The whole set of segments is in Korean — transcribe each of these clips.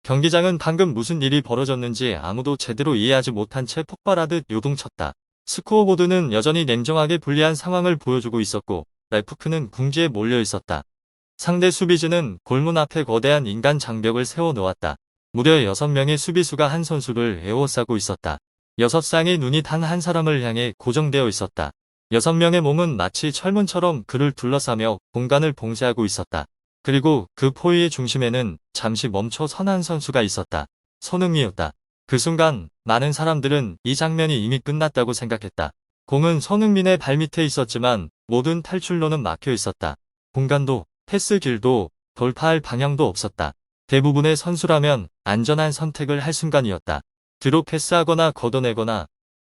경기장은 방금 무슨 일이 벌어졌는지 아무도 제대로 이해하지 못한 채 폭발하듯 요동쳤다. 스코어보드는 여전히 냉정하게 불리한 상황을 보여주고 있었고 래프크는 궁지에 몰려 있었다. 상대 수비진은 골문 앞에 거대한 인간 장벽을 세워 놓았다. 무려 6명의 수비수가 한 선수를 에워싸고 있었다. 6쌍의 눈이 단 한 사람을 향해 고정되어 있었다. 6명의 몸은 마치 철문처럼 그를 둘러싸며 공간을 봉쇄하고 있었다. 그리고 그 포위의 중심에는 잠시 멈춰 선 한 선수가 있었다. 손흥민이었다. 그 순간 많은 사람들은 이 장면이 이미 끝났다고 생각했다. 공은 손흥민의 발밑에 있었지만 모든 탈출로는 막혀 있었다. 공간도 패스 길도 돌파할 방향도 없었다. 대부분의 선수라면 안전한 선택을 할 순간이었다. 뒤로 패스하거나 걷어내거나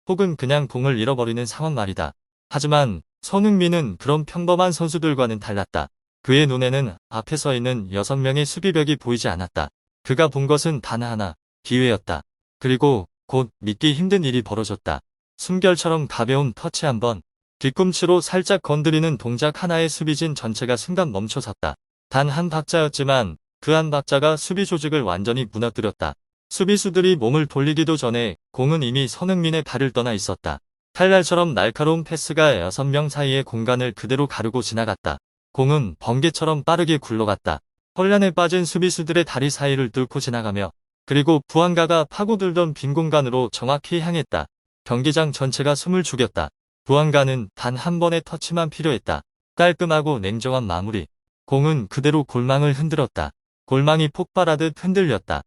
혹은 그냥 공을 잃어버리는 상황 말이다. 하지만 손흥민은 그런 평범한 선수들과는 달랐다. 그의 눈에는 앞에 서 있는 6명의 수비벽이 보이지 않았다. 그가 본 것은 단 하나, 기회였다. 그리고 곧 믿기 힘든 일이 벌어졌다. 숨결처럼 가벼운 터치 한 번, 뒤꿈치로 살짝 건드리는 동작 하나의 수비진 전체가 순간 멈춰섰다. 단 한 박자였지만 그 한 박자가 수비 조직을 완전히 무너뜨렸다. 수비수들이 몸을 돌리기도 전에 공은 이미 손흥민의 발을 떠나 있었다. 칼날처럼 날카로운 패스가 6명 사이의 공간을 그대로 가르고 지나갔다. 공은 번개처럼 빠르게 굴러갔다. 혼란에 빠진 수비수들의 다리 사이를 뚫고 지나가며 그리고 부안가가 파고들던 빈 공간으로 정확히 향했다. 경기장 전체가 숨을 죽였다. 부안가는 단 한 번의 터치만 필요했다. 깔끔하고 냉정한 마무리. 공은 그대로 골망을 흔들었다. 골망이 폭발하듯 흔들렸다.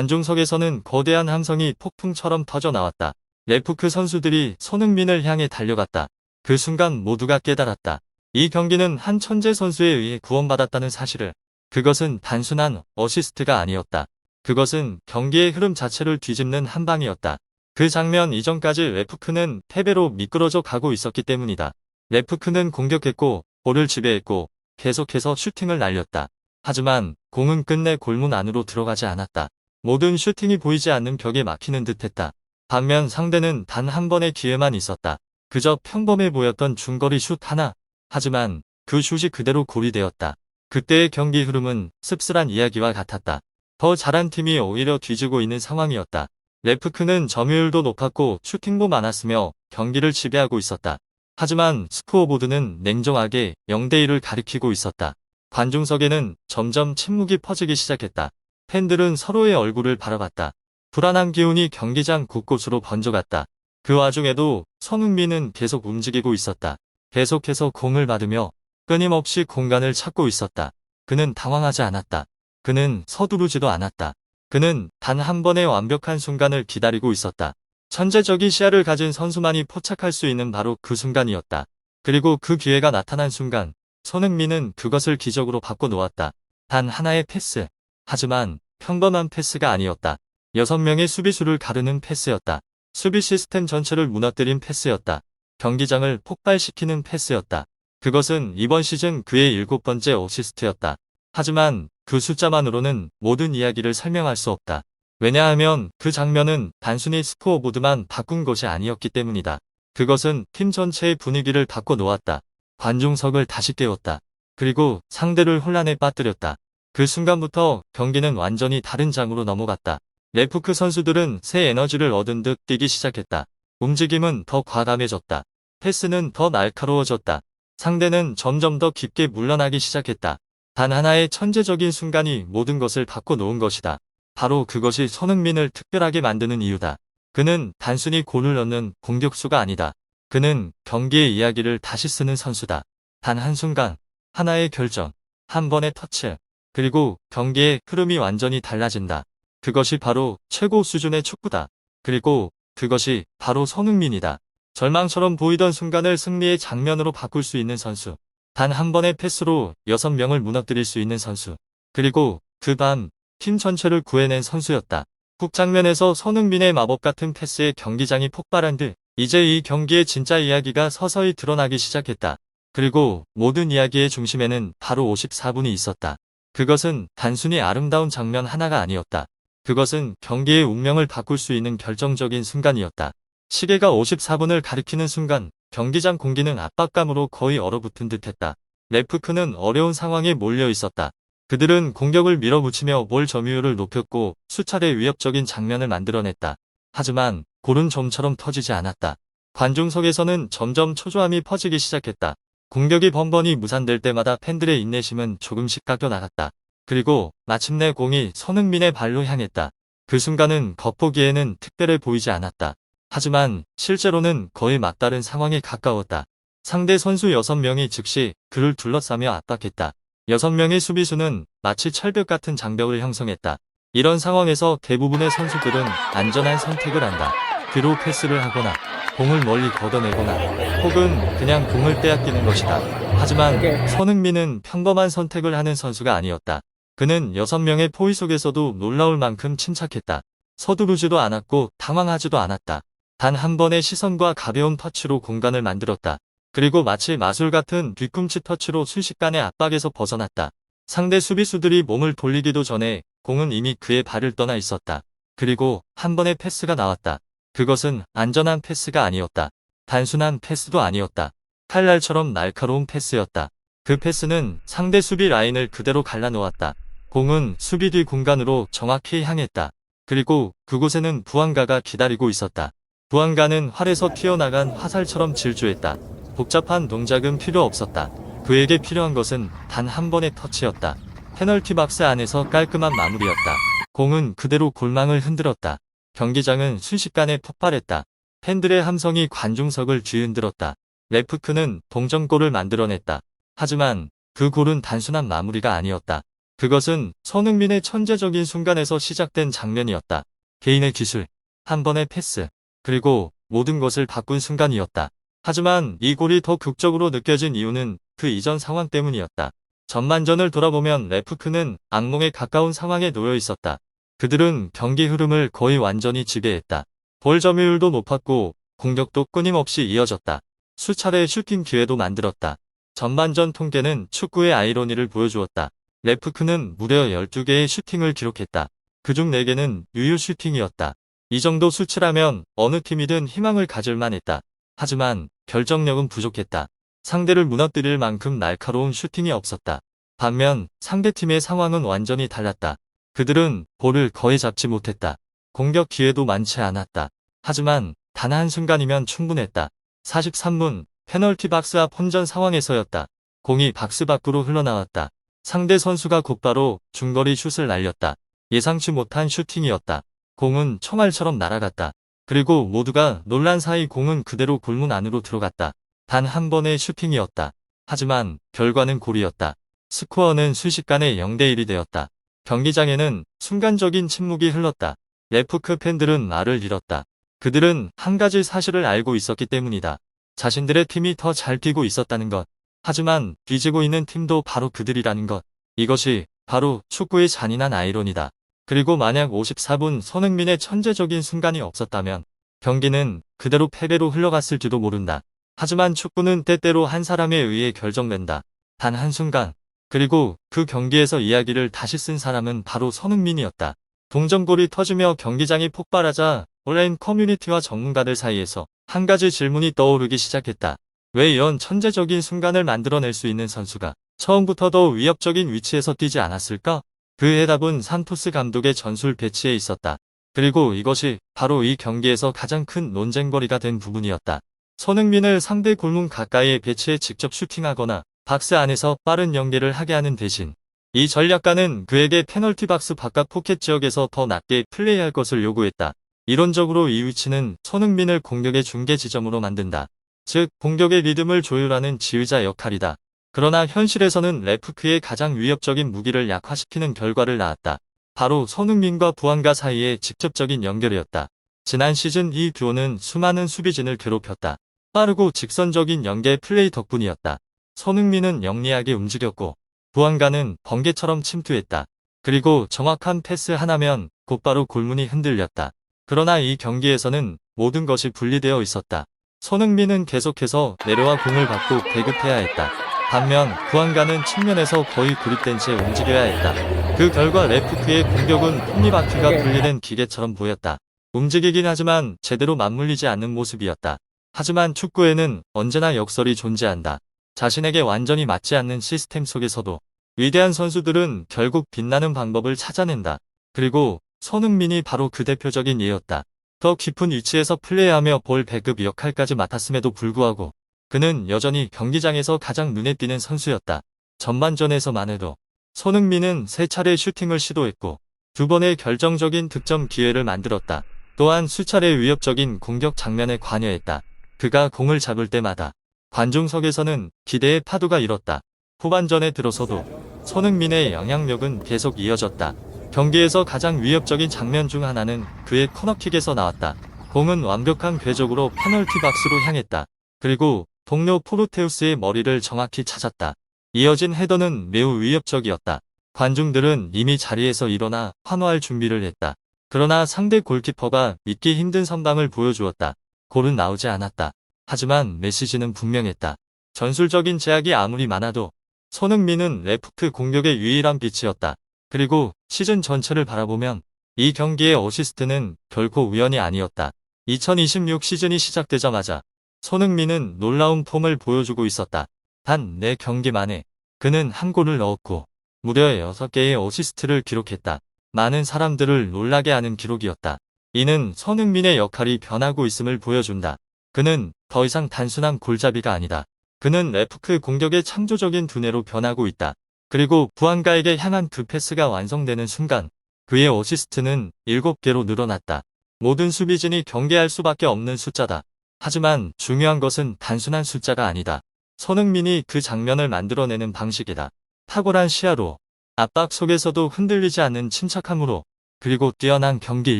관중석에서는 거대한 함성이 폭풍처럼 터져나왔다. 래프크 선수들이 손흥민을 향해 달려갔다. 그 순간 모두가 깨달았다. 이 경기는 한 천재 선수에 의해 구원받았다는 사실을. 그것은 단순한 어시스트가 아니었다. 그것은 경기의 흐름 자체를 뒤집는 한 방이었다. 그 장면 이전까지 래프크는 패배로 미끄러져 가고 있었기 때문이다. 래프크는 공격했고 볼을 지배했고 계속해서 슈팅을 날렸다. 하지만 공은 끝내 골문 안으로 들어가지 않았다. 모든 슈팅이 보이지 않는 벽에 막히는 듯했다. 반면 상대는 단 한 번의 기회만 있었다. 그저 평범해 보였던 중거리 슛 하나. 하지만 그 슛이 그대로 골이 되었다. 그때의 경기 흐름은 씁쓸한 이야기와 같았다. 더 잘한 팀이 오히려 뒤지고 있는 상황이었다. 래프크는 점유율도 높았고 슈팅도 많았으며 경기를 지배하고 있었다. 하지만 스코어보드는 냉정하게 0대1을 가리키고 있었다. 관중석에는 점점 침묵이 퍼지기 시작했다. 팬들은 서로의 얼굴을 바라봤다. 불안한 기운이 경기장 곳곳으로 번져갔다. 그 와중에도 손흥민은 계속 움직이고 있었다. 계속해서 공을 받으며 끊임없이 공간을 찾고 있었다. 그는 당황하지 않았다. 그는 서두르지도 않았다. 그는 단 한 번의 완벽한 순간을 기다리고 있었다. 천재적인 시야를 가진 선수만이 포착할 수 있는 바로 그 순간이었다. 그리고 그 기회가 나타난 순간 손흥민은 그것을 기적으로 바꿔놓았다. 단 하나의 패스. 하지만 평범한 패스가 아니었다. 6명의 수비수를 가르는 패스였다. 수비 시스템 전체를 무너뜨린 패스였다. 경기장을 폭발시키는 패스였다. 그것은 이번 시즌 그의 7번째 어시스트였다. 하지만 그 숫자만으로는 모든 이야기를 설명할 수 없다. 왜냐하면 그 장면은 단순히 스코어보드만 바꾼 것이 아니었기 때문이다. 그것은 팀 전체의 분위기를 바꿔놓았다. 관중석을 다시 깨웠다. 그리고 상대를 혼란에 빠뜨렸다. 그 순간부터 경기는 완전히 다른 장으로 넘어갔다. 래프크 선수들은 새 에너지를 얻은 듯 뛰기 시작했다. 움직임은 더 과감해졌다. 패스는 더 날카로워졌다. 상대는 점점 더 깊게 물러나기 시작했다. 단 하나의 천재적인 순간이 모든 것을 바꿔놓은 것이다. 바로 그것이 손흥민을 특별하게 만드는 이유다. 그는 단순히 골을 넣는 공격수가 아니다. 그는 경기의 이야기를 다시 쓰는 선수다. 단 한순간, 하나의 결정, 한 번의 터치, 그리고 경기의 흐름이 완전히 달라진다. 그것이 바로 최고 수준의 축구다. 그리고 그것이 바로 손흥민이다. 절망처럼 보이던 순간을 승리의 장면으로 바꿀 수 있는 선수. 단 한 번의 패스로 6명을 무너뜨릴 수 있는 선수. 그리고 그 밤 팀 전체를 구해낸 선수였다. 국 장면에서 손흥민의 마법 같은 패스에 경기장이 폭발한 듯 이제 이 경기의 진짜 이야기가 서서히 드러나기 시작했다. 그리고 모든 이야기의 중심에는 바로 54분이 있었다. 그것은 단순히 아름다운 장면 하나가 아니었다. 그것은 경기의 운명을 바꿀 수 있는 결정적인 순간이었다. 시계가 54분을 가리키는 순간 경기장 공기는 압박감으로 거의 얼어붙은 듯했다. 래프크는 어려운 상황에 몰려 있었다. 그들은 공격을 밀어붙이며 볼 점유율을 높였고 수차례 위협적인 장면을 만들어냈다. 하지만 골은 좀처럼 터지지 않았다. 관중석에서는 점점 초조함이 퍼지기 시작했다. 공격이 번번이 무산될 때마다 팬들의 인내심은 조금씩 깎여나갔다. 그리고 마침내 공이 손흥민의 발로 향했다. 그 순간은 겉보기에는 특별해 보이지 않았다. 하지만 실제로는 거의 막다른 상황에 가까웠다. 상대 선수 6명이 즉시 그를 둘러싸며 압박했다. 6명의 수비수는 마치 철벽 같은 장벽을 형성했다. 이런 상황에서 대부분의 선수들은 안전한 선택을 한다. 뒤로 패스를 하거나 공을 멀리 걷어내거나 혹은 그냥 공을 빼앗기는 것이다. 하지만 손흥민은 평범한 선택을 하는 선수가 아니었다. 그는 6명의 포위 속에서도 놀라울 만큼 침착했다. 서두르지도 않았고 당황하지도 않았다. 단 한 번의 시선과 가벼운 터치로 공간을 만들었다. 그리고 마치 마술 같은 뒤꿈치 터치로 순식간에 압박에서 벗어났다. 상대 수비수들이 몸을 돌리기도 전에 공은 이미 그의 발을 떠나 있었다. 그리고 한 번의 패스가 나왔다. 그것은 안전한 패스가 아니었다. 단순한 패스도 아니었다. 칼날처럼 날카로운 패스였다. 그 패스는 상대 수비 라인을 그대로 갈라놓았다. 공은 수비 뒤 공간으로 정확히 향했다. 그리고 그곳에는 부안가가 기다리고 있었다. 부안가는 활에서 튀어나간 화살처럼 질주했다. 복잡한 동작은 필요 없었다. 그에게 필요한 것은 단 한 번의 터치였다. 페널티 박스 안에서 깔끔한 마무리였다. 공은 그대로 골망을 흔들었다. 경기장은 순식간에 폭발했다. 팬들의 함성이 관중석을 뒤흔들었다. 레프크는 동점골을 만들어냈다. 하지만 그 골은 단순한 마무리가 아니었다. 그것은 손흥민의 천재적인 순간에서 시작된 장면이었다. 개인의 기술, 한 번의 패스, 그리고 모든 것을 바꾼 순간이었다. 하지만 이 골이 더 극적으로 느껴진 이유는 그 이전 상황 때문이었다. 전반전을 돌아보면 레프크는 악몽에 가까운 상황에 놓여 있었다. 그들은 경기 흐름을 거의 완전히 지배했다. 볼 점유율도 높았고 공격도 끊임없이 이어졌다. 수차례 슈팅 기회도 만들었다. 전반전 통계는 축구의 아이러니를 보여주었다. 레프크는 무려 12개의 슈팅을 기록했다. 그중 4개는 유효 슈팅이었다. 이 정도 수치라면 어느 팀이든 희망을 가질 만했다. 하지만 결정력은 부족했다. 상대를 무너뜨릴 만큼 날카로운 슈팅이 없었다. 반면 상대팀의 상황은 완전히 달랐다. 그들은 볼을 거의 잡지 못했다. 공격 기회도 많지 않았다. 하지만 단 한순간이면 충분했다. 43분 페널티 박스 앞 혼전 상황에서였다. 공이 박스 밖으로 흘러나왔다. 상대 선수가 곧바로 중거리 슛을 날렸다. 예상치 못한 슈팅이었다. 공은 총알처럼 날아갔다. 그리고 모두가 놀란 사이 공은 그대로 골문 안으로 들어갔다. 단 한 번의 슈팅이었다. 하지만 결과는 골이었다. 스코어는 순식간에 0대1이 되었다. 경기장에는 순간적인 침묵이 흘렀다. 레프크 팬들은 말을 잃었다. 그들은 한 가지 사실을 알고 있었기 때문이다. 자신들의 팀이 더 잘 뛰고 있었다는 것. 하지만 뒤지고 있는 팀도 바로 그들이라는 것. 이것이 바로 축구의 잔인한 아이러니다. 그리고 만약 54분 손흥민의 천재적인 순간이 없었다면 경기는 그대로 패배로 흘러갔을지도 모른다. 하지만 축구는 때때로 한 사람에 의해 결정된다. 단 한순간. 그리고 그 경기에서 이야기를 다시 쓴 사람은 바로 손흥민이었다. 동점골이 터지며 경기장이 폭발하자 온라인 커뮤니티와 전문가들 사이에서 한 가지 질문이 떠오르기 시작했다. 왜 이런 천재적인 순간을 만들어낼 수 있는 선수가 처음부터 더 위협적인 위치에서 뛰지 않았을까? 그 해답은 산토스 감독의 전술 배치에 있었다. 그리고 이것이 바로 이 경기에서 가장 큰 논쟁거리가 된 부분이었다. 손흥민을 상대 골문 가까이에 배치해 직접 슈팅하거나 박스 안에서 빠른 연계를 하게 하는 대신 이 전략가는 그에게 페널티 박스 바깥 포켓 지역에서 더 낮게 플레이할 것을 요구했다. 이론적으로 이 위치는 손흥민을 공격의 중계 지점으로 만든다. 즉 공격의 리듬을 조율하는 지휘자 역할이다. 그러나 현실에서는 레프크의 가장 위협적인 무기를 약화시키는 결과를 낳았다. 바로 손흥민과 부안가 사이의 직접적인 연결이었다. 지난 시즌 이 듀오는 수많은 수비진을 괴롭혔다. 빠르고 직선적인 연계 플레이 덕분이었다. 손흥민은 영리하게 움직였고 부안가는 번개처럼 침투했다. 그리고 정확한 패스 하나면 곧바로 골문이 흔들렸다. 그러나 이 경기에서는 모든 것이 분리되어 있었다. 손흥민은 계속해서 내려와 공을 받고 배급해야 했다. 반면 부안가는 측면에서 거의 고립된 채 움직여야 했다. 그 결과 레프크의 공격은 톱니바퀴가 분리된 기계처럼 보였다. 움직이긴 하지만 제대로 맞물리지 않는 모습이었다. 하지만 축구에는 언제나 역설이 존재한다. 자신에게 완전히 맞지 않는 시스템 속에서도 위대한 선수들은 결국 빛나는 방법을 찾아낸다. 그리고 손흥민이 바로 그 대표적인 예였다. 더 깊은 위치에서 플레이하며 볼 배급 역할까지 맡았음에도 불구하고 그는 여전히 경기장에서 가장 눈에 띄는 선수였다. 전반전에서만 해도 손흥민은 3차례 슈팅을 시도했고 2번의 결정적인 득점 기회를 만들었다. 또한 수차례 위협적인 공격 장면에 관여했다. 그가 공을 잡을 때마다 관중석에서는 기대의 파도가 일었다. 후반전에 들어서도 손흥민의 영향력은 계속 이어졌다. 경기에서 가장 위협적인 장면 중 하나는 그의 코너킥에서 나왔다. 공은 완벽한 궤적으로 페널티 박스로 향했다. 그리고 동료 포르테우스의 머리를 정확히 찾았다. 이어진 헤더는 매우 위협적이었다. 관중들은 이미 자리에서 일어나 환호할 준비를 했다. 그러나 상대 골키퍼가 믿기 힘든 선방을 보여주었다. 골은 나오지 않았다. 하지만 메시지는 분명했다. 전술적인 제약이 아무리 많아도 손흥민은 레프트 공격의 유일한 빛이었다. 그리고 시즌 전체를 바라보면 이 경기의 어시스트는 결코 우연이 아니었다. 2026 시즌이 시작되자마자 손흥민은 놀라운 폼을 보여주고 있었다. 단 4경기 만에 그는 한 골을 넣었고 무려 6개의 어시스트를 기록했다. 많은 사람들을 놀라게 하는 기록이었다. 이는 손흥민의 역할이 변하고 있음을 보여준다. 그는 더 이상 단순한 골잡이가 아니다. 그는 레프트 공격의 창조적인 두뇌로 변하고 있다. 그리고 부안가에게 향한 그 패스가 완성되는 순간 그의 어시스트는 7개로 늘어났다. 모든 수비진이 경계할 수밖에 없는 숫자다. 하지만 중요한 것은 단순한 숫자가 아니다. 손흥민이 그 장면을 만들어내는 방식이다. 탁월한 시야로, 압박 속에서도 흔들리지 않는 침착함으로, 그리고 뛰어난 경기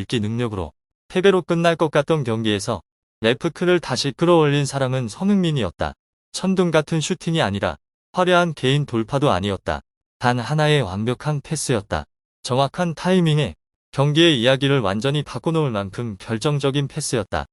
읽기 능력으로 패배로 끝날 것 같던 경기에서 레프트를 다시 끌어올린 사람은 손흥민이었다. 천둥 같은 슈팅이 아니라 화려한 개인 돌파도 아니었다. 단 하나의 완벽한 패스였다. 정확한 타이밍에 경기의 이야기를 완전히 바꿔놓을 만큼 결정적인 패스였다.